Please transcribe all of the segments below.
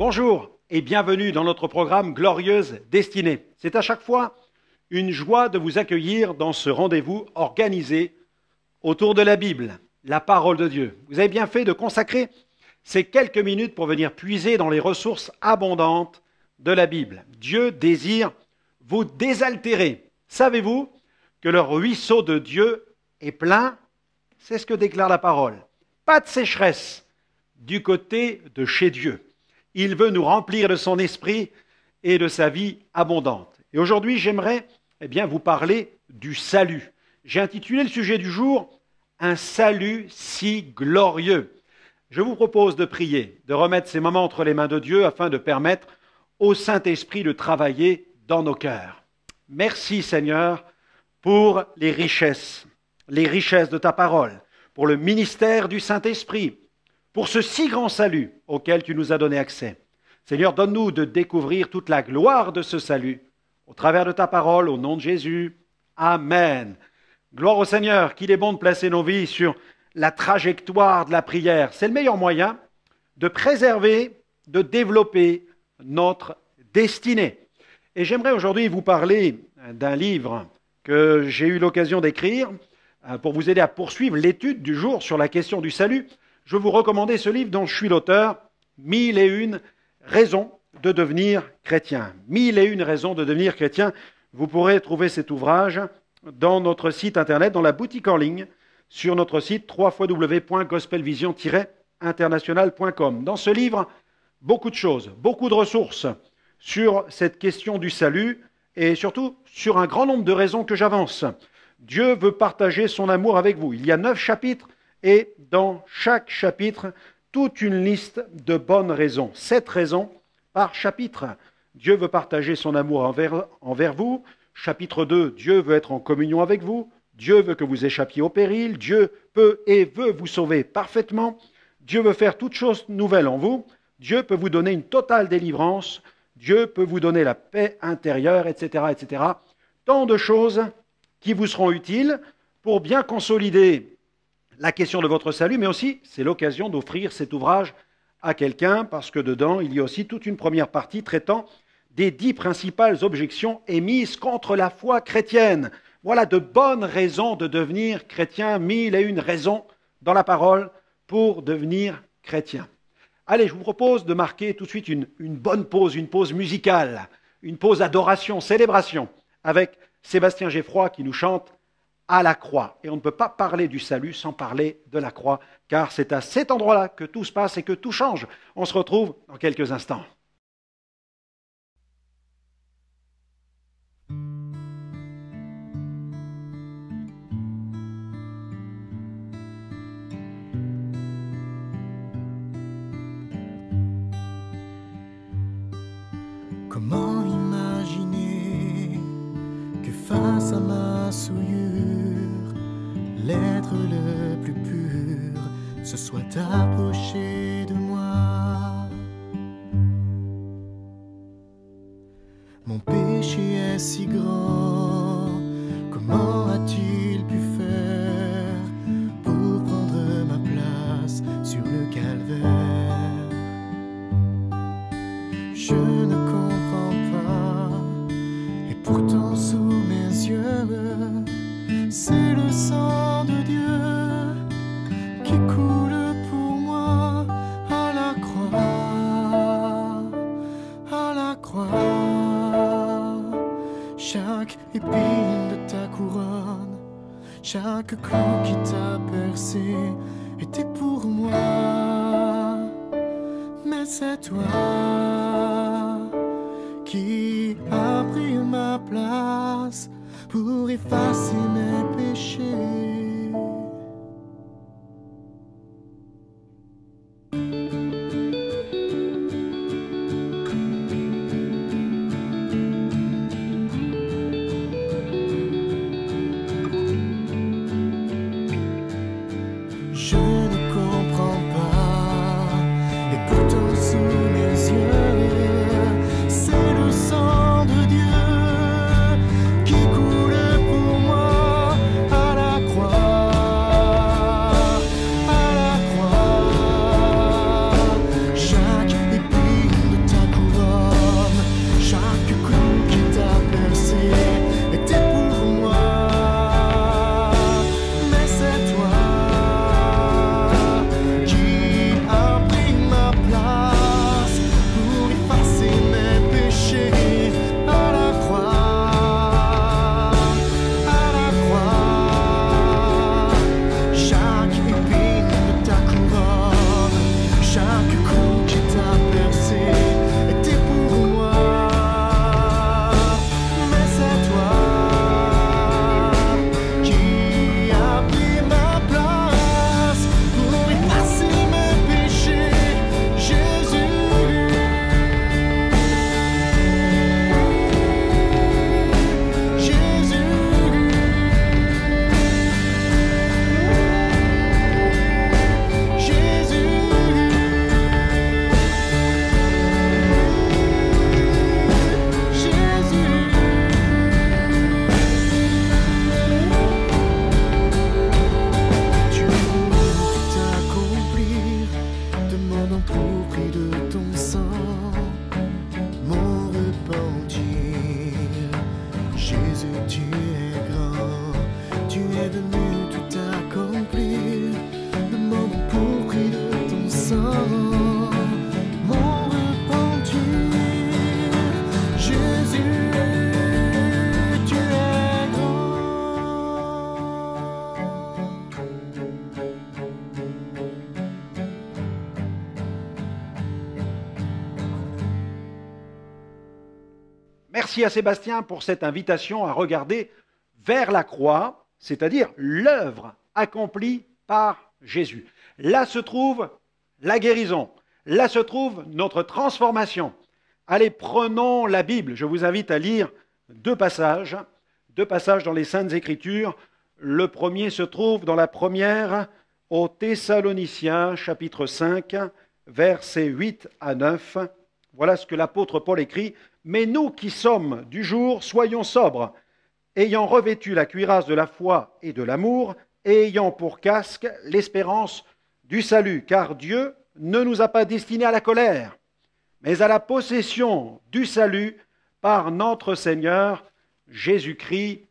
Bonjour et bienvenue dans notre programme Glorieuse Destinée. C'est à chaque fois une joie de vous accueillir dans ce rendez-vous organisé autour de la Bible, la parole de Dieu. Vous avez bien fait de consacrer ces quelques minutes pour venir puiser dans les ressources abondantes de la Bible. Dieu désire vous désaltérer. Savez-vous que le ruisseau de Dieu est plein? C'est ce que déclare la parole. Pas de sécheresse du côté de chez Dieu. Il veut nous remplir de son esprit et de sa vie abondante. Et aujourd'hui, j'aimerais vous parler du salut. J'ai intitulé le sujet du jour « Un salut si glorieux ». Je vous propose de prier, de remettre ces moments entre les mains de Dieu afin de permettre au Saint-Esprit de travailler dans nos cœurs. Merci Seigneur pour les richesses de ta parole, pour le ministère du Saint-Esprit, pour ce si grand salut auquel tu nous as donné accès. Seigneur, donne-nous de découvrir toute la gloire de ce salut au travers de ta parole, au nom de Jésus. Amen. Gloire au Seigneur, qu'il est bon de placer nos vies sur la trajectoire de la prière. C'est le meilleur moyen de préserver, de développer notre destinée. Et j'aimerais aujourd'hui vous parler d'un livre que j'ai eu l'occasion d'écrire pour vous aider à poursuivre l'étude du jour sur la question du salut. Je vais vous recommander ce livre dont je suis l'auteur, 1001 raisons de devenir chrétien. 1001 raisons de devenir chrétien. Vous pourrez trouver cet ouvrage dans notre site internet, dans la boutique en ligne, sur notre site www.gospelvision-international.com. Dans ce livre, beaucoup de choses, beaucoup de ressources sur cette question du salut et surtout sur un grand nombre de raisons que j'avance. Dieu veut partager son amour avec vous. Il y a 9 chapitres et dans chaque chapitre, toute une liste de bonnes raisons. 7 raisons par chapitre. Dieu veut partager son amour envers vous. Chapitre 2, Dieu veut être en communion avec vous. Dieu veut que vous échappiez au péril. Dieu peut et veut vous sauver parfaitement. Dieu veut faire toutes choses nouvelles en vous. Dieu peut vous donner une totale délivrance. Dieu peut vous donner la paix intérieure, etc., etc. Tant de choses qui vous seront utiles pour bien consolider la question de votre salut, mais aussi c'est l'occasion d'offrir cet ouvrage à quelqu'un parce que dedans, il y a aussi toute une première partie traitant des 10 principales objections émises contre la foi chrétienne. Voilà de bonnes raisons de devenir chrétien, 1001 raisons dans la parole pour devenir chrétien. Allez, je vous propose de marquer tout de suite une bonne pause, une pause musicale, une pause adoration, célébration, avec Sébastien Geffroy qui nous chante à la croix. Et on ne peut pas parler du salut sans parler de la croix, car c'est à cet endroit-là que tout se passe et que tout change. On se retrouve dans quelques instants. Comment imaginer que face à ma souillure, l'être le plus pur se soit approché de moi? Mon péché est si grand, comment a-t-il pu faire pour prendre ma place sur le calvaire? Je ne comprends pas, et pourtant sous mes yeux, c'est le sang de Dieu qui coule pour moi à la croix, à la croix. Chaque épine de ta couronne, chaque coup qui t'a percé était pour moi, mais c'est toi qui a pris ma place pour effacer mes péchés. Je ne comprends pas, et pourtant sous mes yeux, c'est le sang de Dieu qui coule pour moi à la croix. Merci à Sébastien pour cette invitation à regarder vers la croix, c'est-à-dire l'œuvre accomplie par Jésus. Là se trouve la guérison, là se trouve notre transformation. Allez, prenons la Bible. Je vous invite à lire deux passages dans les Saintes Écritures. Le premier se trouve dans la première aux Thessaloniciens, chapitre 5, versets 8 à 9. Voilà ce que l'apôtre Paul écrit. « Mais nous qui sommes du jour, soyons sobres, ayant revêtu la cuirasse de la foi et de l'amour, et ayant pour casque l'espérance du salut, car Dieu ne nous a pas destinés à la colère, mais à la possession du salut par notre Seigneur Jésus-Christ.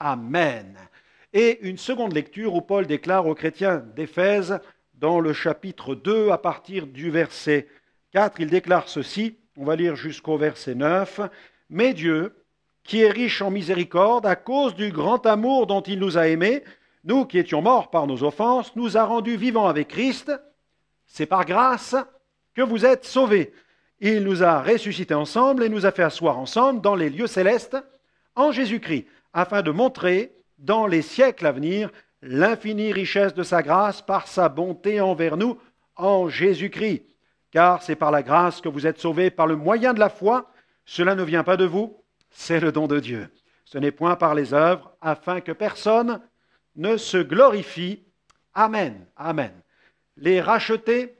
Amen. » Et une seconde lecture où Paul déclare aux chrétiens d'Éphèse, dans le chapitre 2, à partir du verset 4, il déclare ceci, on va lire jusqu'au verset 9, « Mais Dieu, qui est riche en miséricorde, à cause du grand amour dont il nous a aimés, nous qui étions morts par nos offenses, nous a rendus vivants avec Christ. C'est par grâce que vous êtes sauvés. Il nous a ressuscités ensemble et nous a fait asseoir ensemble dans les lieux célestes en Jésus-Christ, afin de montrer dans les siècles à venir l'infinie richesse de sa grâce par sa bonté envers nous en Jésus-Christ. Car c'est par la grâce que vous êtes sauvés par le moyen de la foi. Cela ne vient pas de vous, c'est le don de Dieu. Ce n'est point par les œuvres, afin que personne ne se glorifie. Amen. Amen. Les rachetés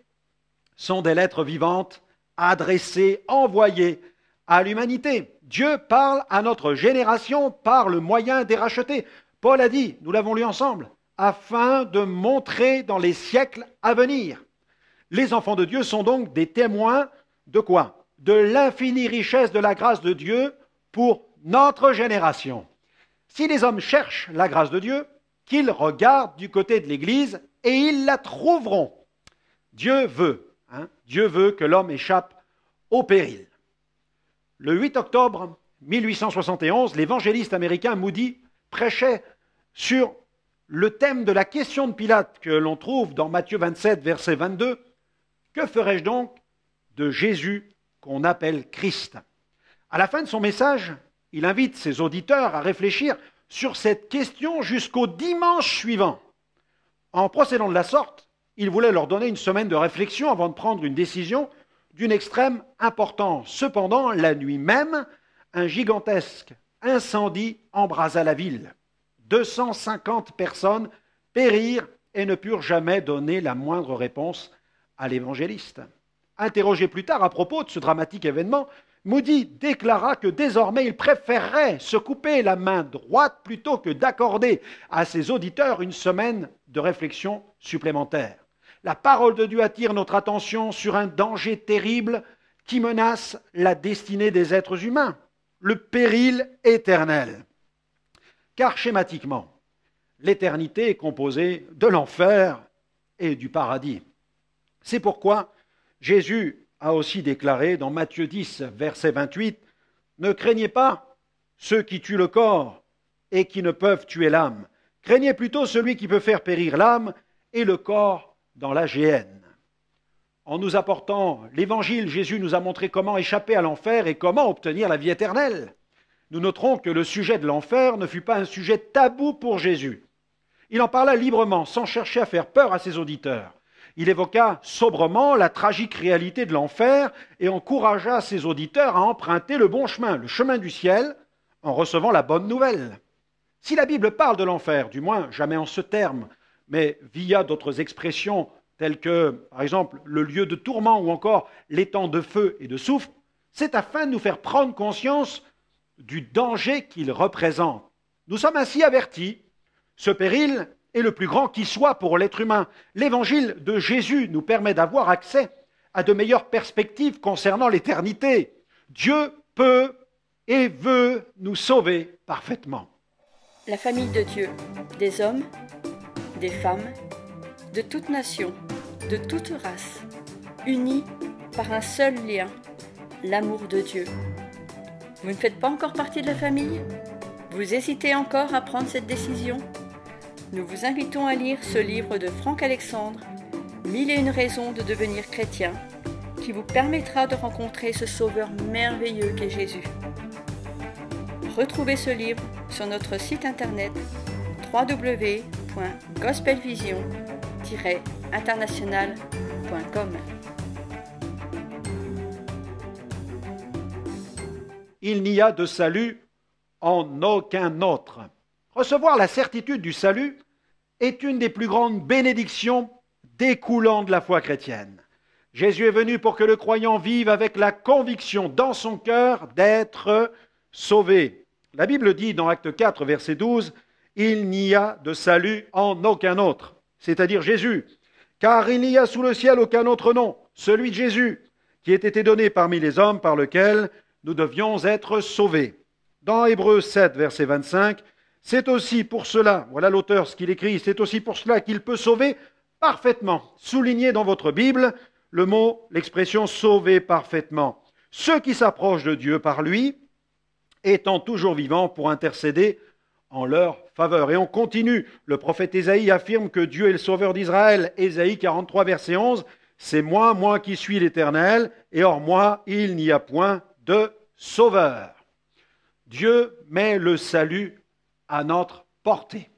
sont des lettres vivantes adressées, envoyées à l'humanité. Dieu parle à notre génération par le moyen des rachetés. Paul a dit, nous l'avons lu ensemble, afin de montrer dans les siècles à venir. Les enfants de Dieu sont donc des témoins de quoi? De l'infinie richesse de la grâce de Dieu pour notre génération. Si les hommes cherchent la grâce de Dieu, qu'ils regardent du côté de l'Église et ils la trouveront. Dieu veut que l'homme échappe au péril. Le 8 octobre 1871, l'évangéliste américain Moody prêchait sur le thème de la question de Pilate que l'on trouve dans Matthieu 27, verset 22. « Que ferais-je donc de Jésus qu'on appelle Christ ?» À la fin de son message, il invite ses auditeurs à réfléchir sur cette question jusqu'au dimanche suivant. En procédant de la sorte, il voulait leur donner une semaine de réflexion avant de prendre une décision d'une extrême importance. Cependant, la nuit même, un gigantesque incendie embrasa la ville. 250 personnes périrent et ne purent jamais donner la moindre réponse à l'évangéliste. Interrogé plus tard à propos de ce dramatique événement, Moody déclara que désormais il préférerait se couper la main droite plutôt que d'accorder à ses auditeurs une semaine de réflexion supplémentaire. La parole de Dieu attire notre attention sur un danger terrible qui menace la destinée des êtres humains, le péril éternel. Car schématiquement, l'éternité est composée de l'enfer et du paradis. C'est pourquoi Jésus a aussi déclaré dans Matthieu 10, verset 28, « Ne craignez pas ceux qui tuent le corps et qui ne peuvent tuer l'âme. Craignez plutôt celui qui peut faire périr l'âme et le corps dans la géhenne. » En nous apportant l'Évangile, Jésus nous a montré comment échapper à l'enfer et comment obtenir la vie éternelle. Nous noterons que le sujet de l'enfer ne fut pas un sujet tabou pour Jésus. Il en parla librement, sans chercher à faire peur à ses auditeurs. Il évoqua sobrement la tragique réalité de l'enfer et encouragea ses auditeurs à emprunter le bon chemin, le chemin du ciel, en recevant la bonne nouvelle. Si la Bible parle de l'enfer, du moins jamais en ce terme, mais via d'autres expressions telles que, par exemple, le lieu de tourment ou encore l'étang de feu et de soufre, c'est afin de nous faire prendre conscience du danger qu'il représente. Nous sommes ainsi avertis. Ce péril est le plus grand qui soit pour l'être humain. L'évangile de Jésus nous permet d'avoir accès à de meilleures perspectives concernant l'éternité. Dieu peut et veut nous sauver parfaitement. La famille de Dieu, des hommes, des femmes, de toute nation, de toute race, unis par un seul lien, l'amour de Dieu. Vous ne faites pas encore partie de la famille? Vous hésitez encore à prendre cette décision? Nous vous invitons à lire ce livre de Franck Alexandre, 1001 raisons de devenir chrétien, qui vous permettra de rencontrer ce sauveur merveilleux qu'est Jésus. Retrouvez ce livre sur notre site internet www.gospelvision-international.com. Il n'y a de salut en aucun autre. Recevoir la certitude du salut est une des plus grandes bénédictions découlant de la foi chrétienne. Jésus est venu pour que le croyant vive avec la conviction dans son cœur d'être sauvé. La Bible dit dans Acte 4, verset 12, « Il n'y a de salut en aucun autre », c'est-à-dire Jésus, « car il n'y a sous le ciel aucun autre nom, celui de Jésus, qui ait été donné parmi les hommes par lequel nous devions être sauvés. » Dans Hébreux 7, verset 25, « C'est aussi pour cela, voilà l'auteur ce qu'il écrit, c'est aussi pour cela qu'il peut sauver parfaitement. » Soulignez dans votre Bible le mot, l'expression « sauver parfaitement ». Ceux qui s'approchent de Dieu par lui, étant toujours vivants pour intercéder en leur faveur. Et on continue. Le prophète Ésaïe affirme que Dieu est le sauveur d'Israël. Ésaïe 43, verset 11, « C'est moi qui suis l'Éternel, et hors moi, il n'y a point de sauveur. » Dieu met le salut à notre portée.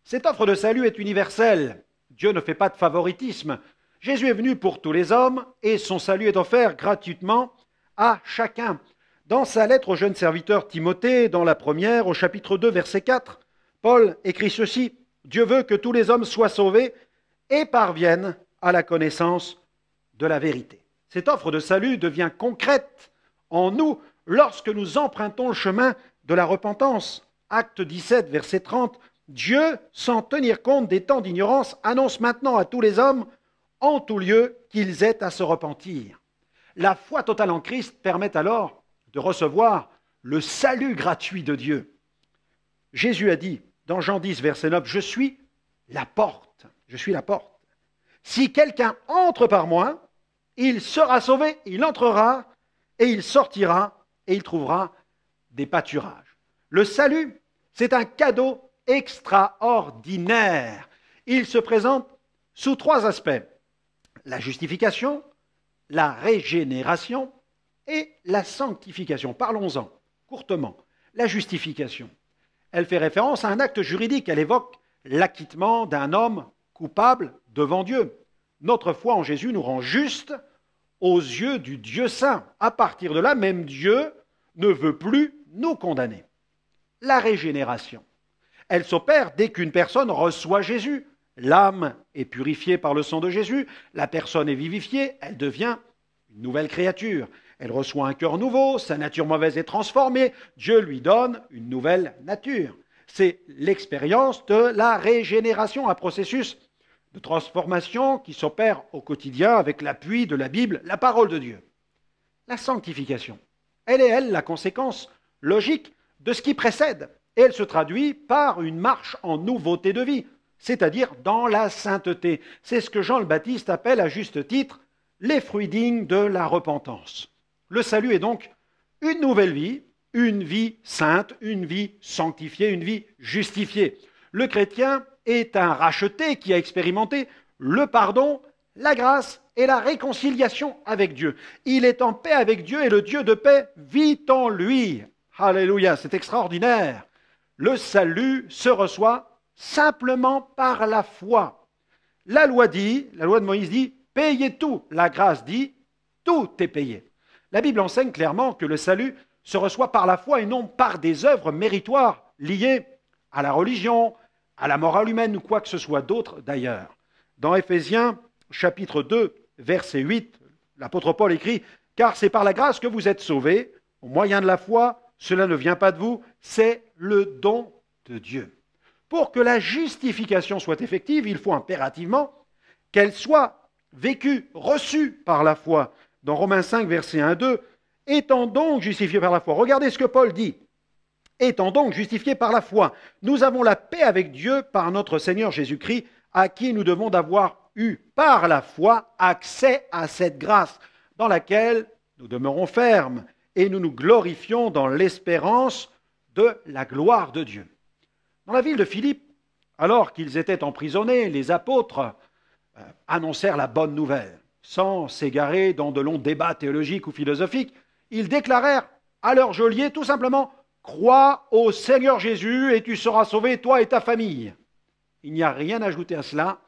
Cette offre de salut est universelle. Dieu ne fait pas de favoritisme. Jésus est venu pour tous les hommes et son salut est offert gratuitement à chacun. Dans sa lettre au jeune serviteur Timothée, dans la première, au chapitre 2, verset 4, Paul écrit ceci, « Dieu veut que tous les hommes soient sauvés et parviennent à la connaissance de la vérité. » Cette offre de salut devient concrète en nous lorsque nous empruntons le chemin de la repentance. Acte 17, verset 30, « Dieu, sans tenir compte des temps d'ignorance, annonce maintenant à tous les hommes en tout lieu qu'ils aient à se repentir. » La foi totale en Christ permet alors de recevoir le salut gratuit de Dieu. Jésus a dit dans Jean 10, verset 9, « Je suis la porte. Je suis la porte. Si quelqu'un entre par moi, il sera sauvé, il entrera et il sortira et il trouvera des pâturages. » Le salut, c'est un cadeau extraordinaire. Il se présente sous 3 aspects. La justification, la régénération et la sanctification. Parlons-en courtement. La justification, elle fait référence à un acte juridique. Elle évoque l'acquittement d'un homme coupable devant Dieu. Notre foi en Jésus nous rend justes aux yeux du Dieu saint. À partir de là, même Dieu ne veut plus nous condamner. La régénération, elle s'opère dès qu'une personne reçoit Jésus. L'âme est purifiée par le sang de Jésus, la personne est vivifiée, elle devient une nouvelle créature. Elle reçoit un cœur nouveau, sa nature mauvaise est transformée, Dieu lui donne une nouvelle nature. C'est l'expérience de la régénération, un processus de transformation qui s'opère au quotidien avec l'appui de la Bible, la parole de Dieu. La sanctification, elle est, la conséquence logique de ce qui précède, et elle se traduit par une marche en nouveauté de vie, c'est-à-dire dans la sainteté. C'est ce que Jean le Baptiste appelle à juste titre les fruits dignes de la repentance. Le salut est donc une nouvelle vie, une vie sainte, une vie sanctifiée, une vie justifiée. Le chrétien est un racheté qui a expérimenté le pardon, la grâce et la réconciliation avec Dieu. Il est en paix avec Dieu et le Dieu de paix vit en lui. Alléluia, c'est extraordinaire. Le salut se reçoit simplement par la foi. La loi de Moïse dit, payez tout. La grâce dit, tout est payé. La Bible enseigne clairement que le salut se reçoit par la foi et non par des œuvres méritoires liées à la religion, à la morale humaine ou quoi que ce soit d'autre d'ailleurs. Dans Éphésiens chapitre 2, verset 8, l'apôtre Paul écrit « Car c'est par la grâce que vous êtes sauvés, au moyen de la foi, cela ne vient pas de vous, c'est le don de Dieu. » Pour que la justification soit effective, il faut impérativement qu'elle soit vécue, reçue par la foi. Dans Romains 5, verset 1-2, « Étant donc justifiés par la foi », regardez ce que Paul dit, « Étant donc justifiés par la foi, nous avons la paix avec Dieu par notre Seigneur Jésus-Christ, à qui nous devons d'avoir eu par la foi accès à cette grâce, dans laquelle nous demeurons fermes et nous nous glorifions dans l'espérance de la gloire de Dieu. » Dans la ville de Philippe, alors qu'ils étaient emprisonnés, les apôtres annoncèrent la bonne nouvelle. Sans s'égarer dans de longs débats théologiques ou philosophiques, ils déclarèrent à leur geôlier tout simplement crois au Seigneur Jésus et tu seras sauvé, toi et ta famille. Il n'y a rien à ajouter à cela.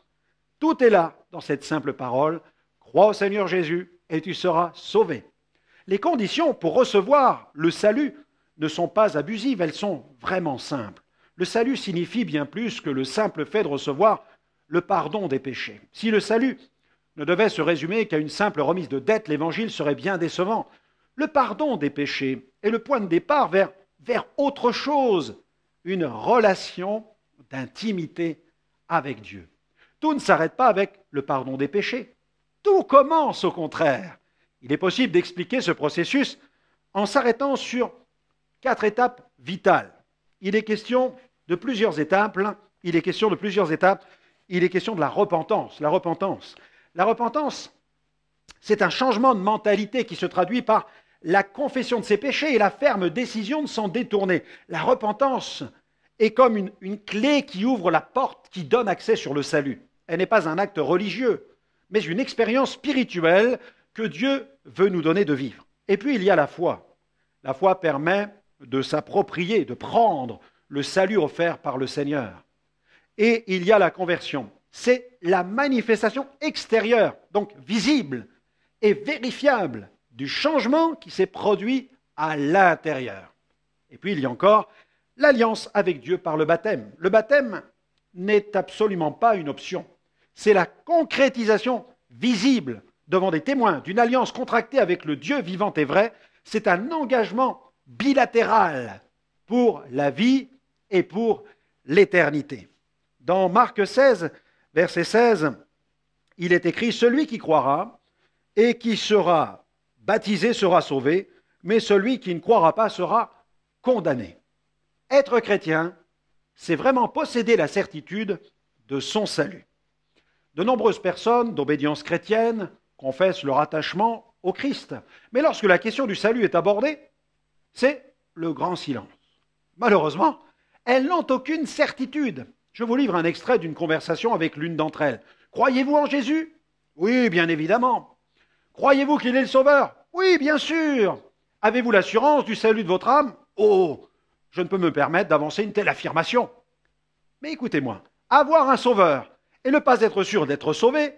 Tout est là dans cette simple parole. Crois au Seigneur Jésus et tu seras sauvé. Les conditions pour recevoir le salut ne sont pas abusives, elles sont vraiment simples. Le salut signifie bien plus que le simple fait de recevoir le pardon des péchés. Si le salut ne devait se résumer qu'à une simple remise de dette, l'évangile serait bien décevant. Le pardon des péchés est le point de départ vers autre chose, une relation d'intimité avec Dieu. Tout ne s'arrête pas avec le pardon des péchés. Tout commence au contraire. Il est possible d'expliquer ce processus en s'arrêtant sur 4 étapes vitales. Il est question de plusieurs étapes. Il est question de la repentance. La repentance, c'est un changement de mentalité qui se traduit par la confession de ses péchés et la ferme décision de s'en détourner. La repentance est comme une clé qui ouvre la porte qui donne accès sur le salut. Elle n'est pas un acte religieux, mais une expérience spirituelle que Dieu veut nous donner de vivre. Et puis il y a la foi. La foi permet de s'approprier, de prendre le salut offert par le Seigneur. Et il y a la conversion. C'est la manifestation extérieure, donc visible et vérifiable, du changement qui s'est produit à l'intérieur. Et puis il y a encore l'alliance avec Dieu par le baptême. Le baptême n'est absolument pas une option. C'est la concrétisation visible devant des témoins d'une alliance contractée avec le Dieu vivant et vrai. C'est un engagement bilatéral pour la vie et pour l'éternité. Dans Marc 16, verset 16, il est écrit « Celui qui croira et qui sera baptisé sera sauvé, mais celui qui ne croira pas sera condamné. » Être chrétien, c'est vraiment posséder la certitude de son salut. De nombreuses personnes d'obédience chrétienne confessent leur attachement au Christ. Mais lorsque la question du salut est abordée, c'est le grand silence. Malheureusement, elles n'ont aucune certitude. Je vous livre un extrait d'une conversation avec l'une d'entre elles. « Croyez-vous en Jésus ?»« Oui, bien évidemment. »« Croyez-vous qu'il est le Sauveur ?»« Oui, bien sûr. »« Avez-vous l'assurance du salut de votre âme ?»« Oh, je ne peux me permettre d'avancer une telle affirmation. » Mais écoutez-moi, avoir un Sauveur et ne pas être sûr d'être sauvé,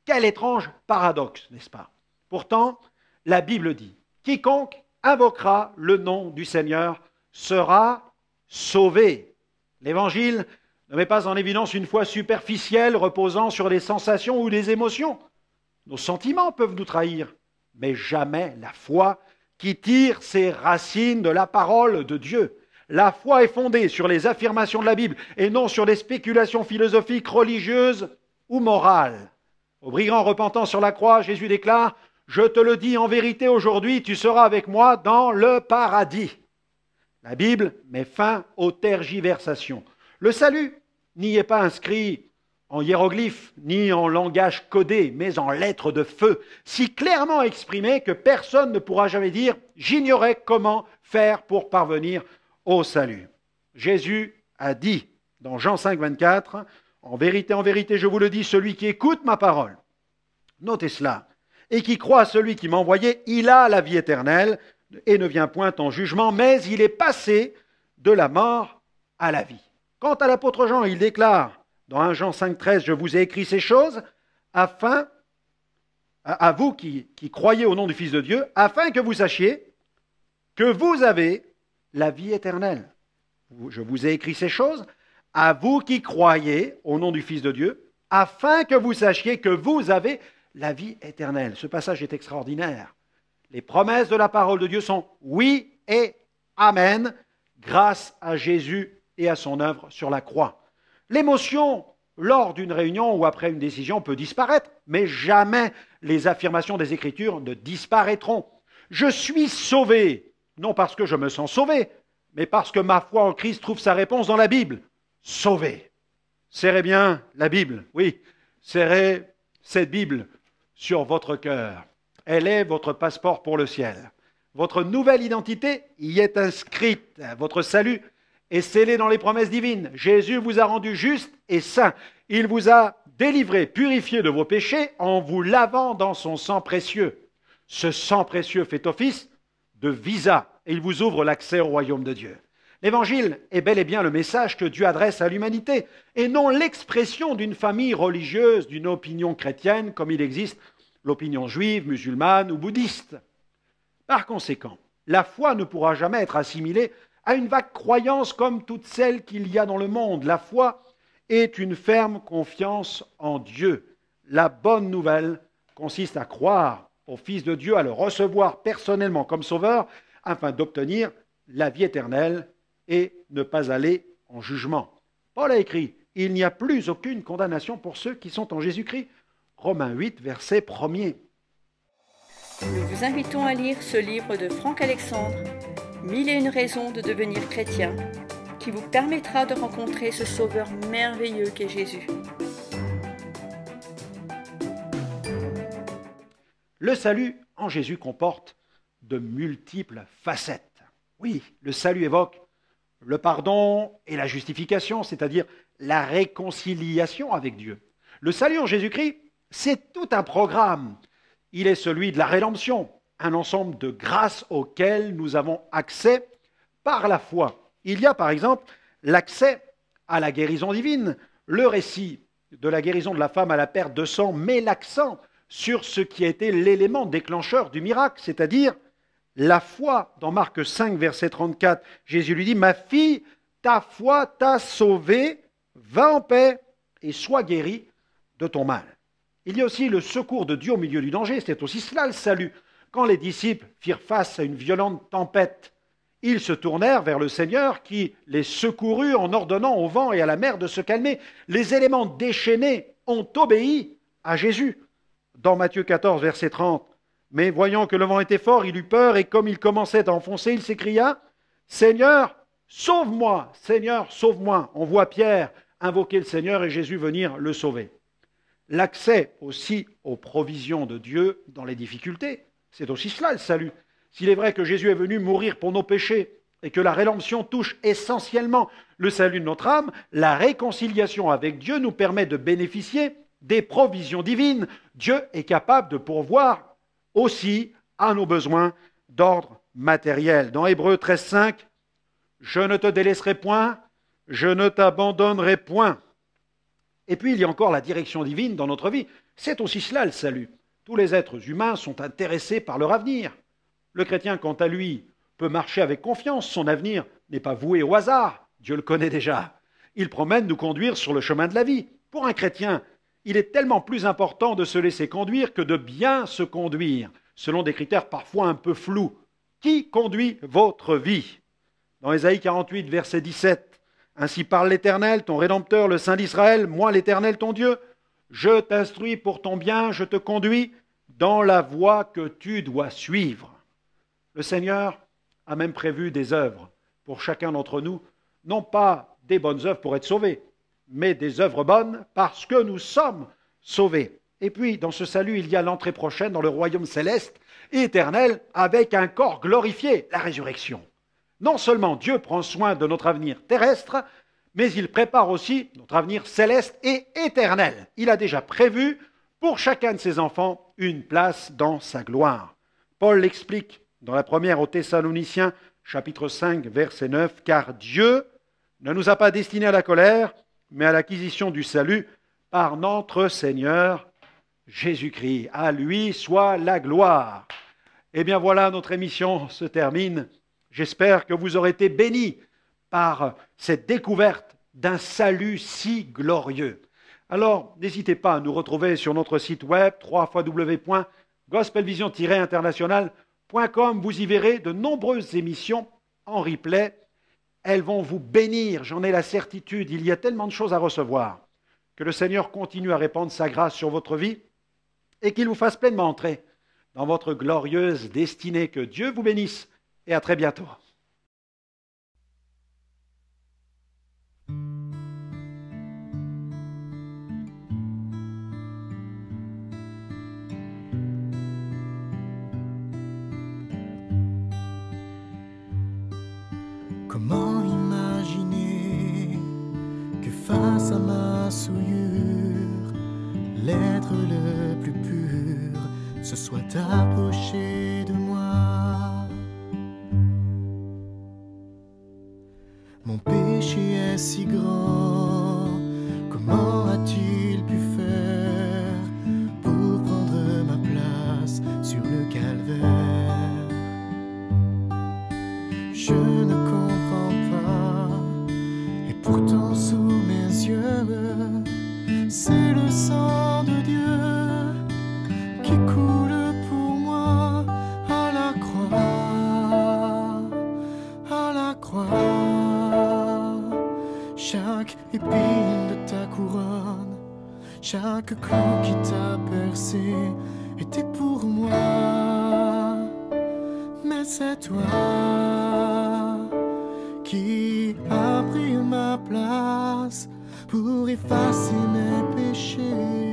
quel étrange paradoxe, n'est-ce pas? Pourtant, la Bible dit « Quiconque invoquera le nom du Seigneur sera sauvé. » L'Évangile ne met pas en évidence une foi superficielle reposant sur les sensations ou les émotions. Nos sentiments peuvent nous trahir, mais jamais la foi qui tire ses racines de la parole de Dieu. La foi est fondée sur les affirmations de la Bible et non sur des spéculations philosophiques, religieuses ou morales. Au brigand repentant sur la croix, Jésus déclare « Je te le dis en vérité aujourd'hui, tu seras avec moi dans le paradis. » La Bible met fin aux tergiversations. Le salut n'y est pas inscrit en hiéroglyphes ni en langage codé, mais en lettres de feu, si clairement exprimé que personne ne pourra jamais dire « J'ignorais comment faire pour parvenir au salut. » Jésus a dit dans Jean 5, 24, « En vérité, je vous le dis, celui qui écoute ma parole, notez cela, et qui croit à celui qui m'a envoyé, il a la vie éternelle et ne vient point en jugement, mais il est passé de la mort à la vie. » Quant à l'apôtre Jean, il déclare dans 1 Jean 5, 13, « Je vous ai écrit ces choses afin, à vous qui croyez au nom du Fils de Dieu, afin que vous sachiez que vous avez la vie éternelle. » Je vous ai écrit ces choses à vous qui croyez au nom du Fils de Dieu, afin que vous sachiez que vous avez la vie éternelle. Ce passage est extraordinaire. Les promesses de la parole de Dieu sont oui et amen, grâce à Jésus et à son œuvre sur la croix. L'émotion lors d'une réunion ou après une décision peut disparaître, mais jamais les affirmations des Écritures ne disparaîtront. Je suis sauvé, non parce que je me sens sauvé, mais parce que ma foi en Christ trouve sa réponse dans la Bible. Sauvé. Serrez bien la Bible, oui, serrez cette Bible sur votre cœur. Elle est votre passeport pour le ciel. Votre nouvelle identité y est inscrite. Votre salut est scellé dans les promesses divines. Jésus vous a rendu juste et saint. Il vous a délivré, purifié de vos péchés en vous lavant dans son sang précieux. Ce sang précieux fait office de visa et il vous ouvre l'accès au royaume de Dieu. L'Évangile est bel et bien le message que Dieu adresse à l'humanité, et non l'expression d'une famille religieuse, d'une opinion chrétienne, comme il existe l'opinion juive, musulmane ou bouddhiste. Par conséquent, la foi ne pourra jamais être assimilée à une vague croyance comme toutes celles qu'il y a dans le monde. La foi est une ferme confiance en Dieu. La bonne nouvelle consiste à croire au Fils de Dieu, à le recevoir personnellement comme sauveur, afin d'obtenir la vie éternelle et ne pas aller en jugement. Paul a écrit « Il n'y a plus aucune condamnation pour ceux qui sont en Jésus-Christ ». Romains 8, verset 1er. Nous vous invitons à lire ce livre de Franck Alexandre, 1001 raisons de devenir chrétien, qui vous permettra de rencontrer ce sauveur merveilleux qu'est Jésus. Le salut en Jésus comporte de multiples facettes. Oui, le salut évoque le pardon et la justification, c'est-à-dire la réconciliation avec Dieu. Le salut en Jésus-Christ, c'est tout un programme. Il est celui de la rédemption, un ensemble de grâces auxquelles nous avons accès par la foi. Il y a par exemple l'accès à la guérison divine. Le récit de la guérison de la femme à la perte de sang met l'accent sur ce qui a été l'élément déclencheur du miracle, c'est-à-dire la foi. Dans Marc 5, verset 34, Jésus lui dit « Ma fille, ta foi t'a sauvée, va en paix et sois guérie de ton mal. » Il y a aussi le secours de Dieu au milieu du danger, c'est aussi cela le salut. Quand les disciples firent face à une violente tempête, ils se tournèrent vers le Seigneur qui les secourut en ordonnant au vent et à la mer de se calmer. Les éléments déchaînés ont obéi à Jésus. Dans Matthieu 14, verset 30, « Mais voyant que le vent était fort, il eut peur, et comme il commençait à enfoncer, il s'écria, « Seigneur, sauve-moi, Seigneur, sauve-moi !» On voit Pierre invoquer le Seigneur et Jésus venir le sauver. L'accès aussi aux provisions de Dieu dans les difficultés, c'est aussi cela le salut. S'il est vrai que Jésus est venu mourir pour nos péchés et que la rédemption touche essentiellement le salut de notre âme, la réconciliation avec Dieu nous permet de bénéficier des provisions divines. Dieu est capable de pourvoir aussi à nos besoins d'ordre matériel. Dans Hébreux 13, 5, « Je ne te délaisserai point, je ne t'abandonnerai point. » Et puis il y a encore la direction divine dans notre vie. C'est aussi cela le salut. Tous les êtres humains sont intéressés par leur avenir. Le chrétien, quant à lui, peut marcher avec confiance. Son avenir n'est pas voué au hasard. Dieu le connaît déjà. Il promet de nous conduire sur le chemin de la vie. Pour un chrétien, il est tellement plus important de se laisser conduire que de bien se conduire, selon des critères parfois un peu flous. Qui conduit votre vie? Dans Ésaïe 48, verset 17, « Ainsi parle l'Éternel, ton Rédempteur, le Saint d'Israël, moi l'Éternel, ton Dieu. Je t'instruis pour ton bien, je te conduis dans la voie que tu dois suivre. » Le Seigneur a même prévu des œuvres pour chacun d'entre nous, non pas des bonnes œuvres pour être sauvés, mais des œuvres bonnes parce que nous sommes sauvés. Et puis, dans ce salut, il y a l'entrée prochaine dans le royaume céleste et éternel avec un corps glorifié, la résurrection. Non seulement Dieu prend soin de notre avenir terrestre, mais il prépare aussi notre avenir céleste et éternel. Il a déjà prévu pour chacun de ses enfants une place dans sa gloire. Paul l'explique dans la première aux Thessaloniciens, chapitre 5, verset 9, « Car Dieu ne nous a pas destinés à la colère, mais à l'acquisition du salut par notre Seigneur Jésus-Christ. À lui soit la gloire. » Eh bien voilà, notre émission se termine. J'espère que vous aurez été bénis par cette découverte d'un salut si glorieux. Alors, n'hésitez pas à nous retrouver sur notre site web www.gospelvision-international.com. Vous y verrez de nombreuses émissions en replay. Elles vont vous bénir, j'en ai la certitude. Il y a tellement de choses à recevoir. Que le Seigneur continue à répandre sa grâce sur votre vie et qu'il vous fasse pleinement entrer dans votre glorieuse destinée. Que Dieu vous bénisse et à très bientôt. Comment imaginer que face à ma souillure, l'être le plus pur se soit approché de moi? Mon péché est si grand, comment a-t-il pu faire pour prendre ma place sur le calvaire? Je ne comprends pas, et pourtant sous mes yeux, c'est le sang de Dieu qui coule pour moi à la croix, à la croix. Chaque épine de ta couronne, chaque clou qui t'a percé était pour moi. Mais c'est toi qui as pris ma place pour effacer mes péchés.